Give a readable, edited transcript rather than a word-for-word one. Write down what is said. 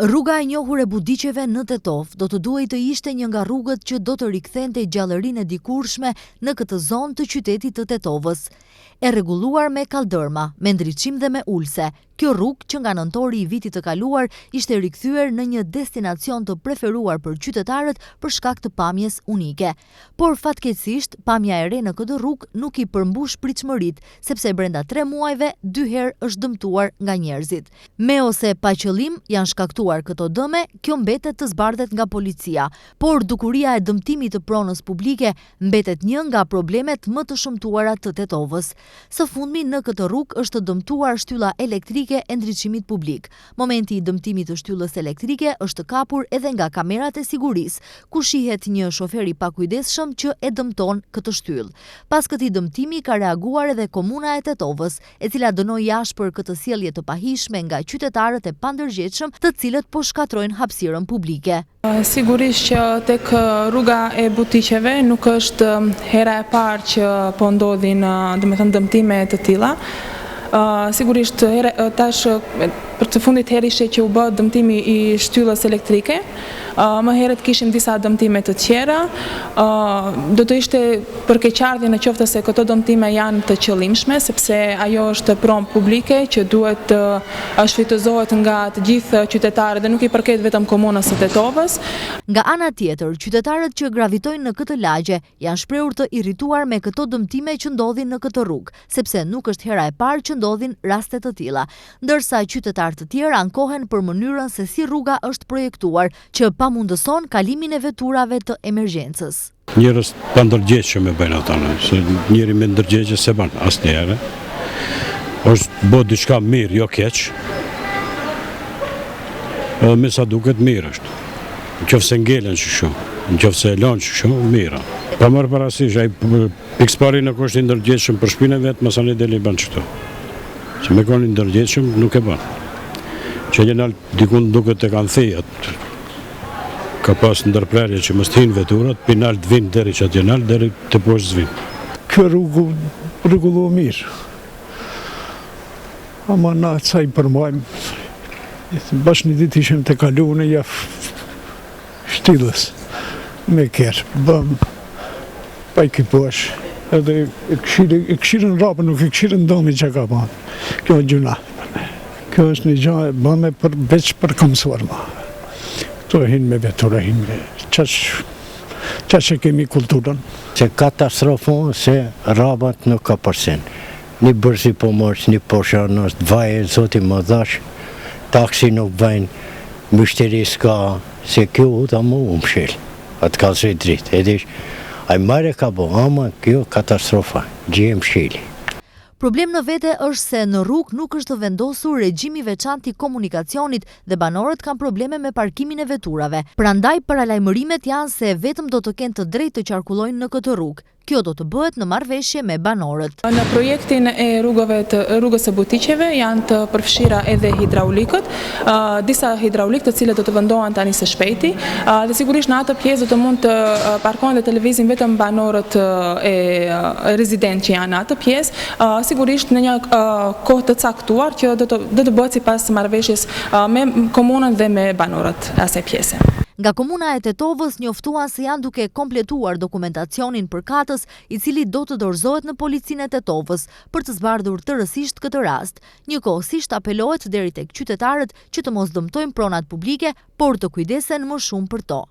Rruga e njohur e Budiqeve në Tetov do të duhej të ishte një nga rrugët që do të rikthente gjallërinë e dikurshme në këtë zonë të qytetit të Tetovës. E rregulluar me kaldërma, me ndriçim dhe me ulse, kjo rrugë që nga nëntori i vitit të kaluar ishte rikthyer në një destinacion të preferuar për qytetarët për shkak të pamjes unike. Por fatkeqësisht, pamja e re në këtë rrugë nuk i përmbush pritshmëritë, sepse brenda 3 muajve 2 herë është dëmtuar nga njerëzit. Me ose pa qëllim janë shkaktuar këto dëme, kjo mbetet të zbardhet nga policia, por dukuria e dëmtimit të pronës publike mbetet një nga problemet më të shëmtuara të Tetovës. Së fundmi në këtë rrugë është dëmtuar shtylla elektrike e ndriçimit publik. Momenti i dëmtimit të shtyllës elektrike është kapur edhe nga kamerat e sigurisë, ku shihet një shofer i pakujdesshëm që e dëmton këtë shtyllë. Pas këtij dëmtimi ka reaguar edhe komuna e Tetovës, e cila dënoi ashpër këtë sjellje të pahishme nga qytetarët e pandërgjegjshëm, të cilët po shkatrojnë hapësirën publike. Sigurisht që tek rruga e Butiqeve nuk është hera e parë që po ndodhin, dëmtime të tilla. Sigurisht tash për të fundit herë ishte që u bë dëmtimi i shtyllës elektrike. Më herët kishim disa dëmtime të tjera. Do të ishte për keqardhje në qoftë se këto dëmtime janë të qëllimshme, sepse ajo është pronë publike që duhet të shfrytëzohet nga të gjithë qytetarët dhe nuk i përket vetëm komunës së Tetovës. Nga ana tjetër, qytetarët që gravitojnë në këtë lagje janë shprehur të irrituar me këto dëmtime që ndodhin në këtë rrugë, sepse nuk është hera e parë që ndodhin raste të tilla, ndërsa qytetarë të tjerë ankohen për mënyrën se si rruga është projektuar, që pamundëson kalimin e veturave të emergjencës. Njerëz pa ndërgjegjshëm e bëjnë ata, se njëri me ndërgjegje se bën asnjëherë. Është bë diçka mirë, jo keq. Edhe me sa duket mirë është. Nëse ngelen kështu, nëse e lën kështu, mirë. Pa marrë parasysh ai pikëspari nuk është i ndërgjegjshëm për shpinën e vet, mos ani deli bën kështu. Se me konë i ndërgjegjshëm nuk e bën. Që jenal dikun duket të kanë thejat. Ka pas ndërprerje që mos hinë veturat, pinal të vinë deri që atjenal, deri të poshtë zvinë. Kjo rrugë rregullu mirë. Ama na ca i përmajmë. Bash një ditë ishim të kaluën e jaf shtyllës. Me kërë, bëm, pa i kiposh. Edhe e këshirën rapën, nuk e këshirën domi që ka banë. Kjo është gjuna. Kjo është një gjë e bëme veç për këmësuar ma. Këto e hinë me vetura, hinë me qash e kemi kulturën. Se katastrofon se rabat nuk ka përsen. Një bërzi po mërës, një posharnës, vaje, zoti më dhash, taksi nuk vajnë, mështeri s'ka, se kjo u ta mu mshel. Atë ka zë dritë, edish, a i mare ka bo, ama kjo katastrofa, gjem msheli. Problem në vete është se në rrugë nuk është të vendosur regjimi veçantë i komunikacionit dhe banorët kanë probleme me parkimin e veturave. Prandaj paralajmërimet janë se vetëm do të kenë të drejtë të qarkullojnë në këtë rrugë. Kjo do të bëhet në marrëveshje me banorët. Në projektin e rrugës së Butiqeve janë të përfshira edhe hidraulikët, disa hidraulikë të cilët do të vendohen tani së shpejti, dhe sigurisht në atë pjesë do të mund të parkojnë dhe të lëvizin vetëm banorët e rezidentë që janë në atë pjesë, sigurisht në një kohë të caktuar që do të bëhet sipas marrëveshjes me komunën dhe me banorët e asaj pjese. Nga komuna e Tetovës njoftuan se janë duke kompletuar dokumentacionin përkatës, i cili do të dorëzohet në policinë e Tetovës për të zbardhur tërësisht këtë rast. Njëkohësisht apelohet deri tek qytetarët që të mos dëmtojnë pronat publike, por të kujdesen më shumë për to.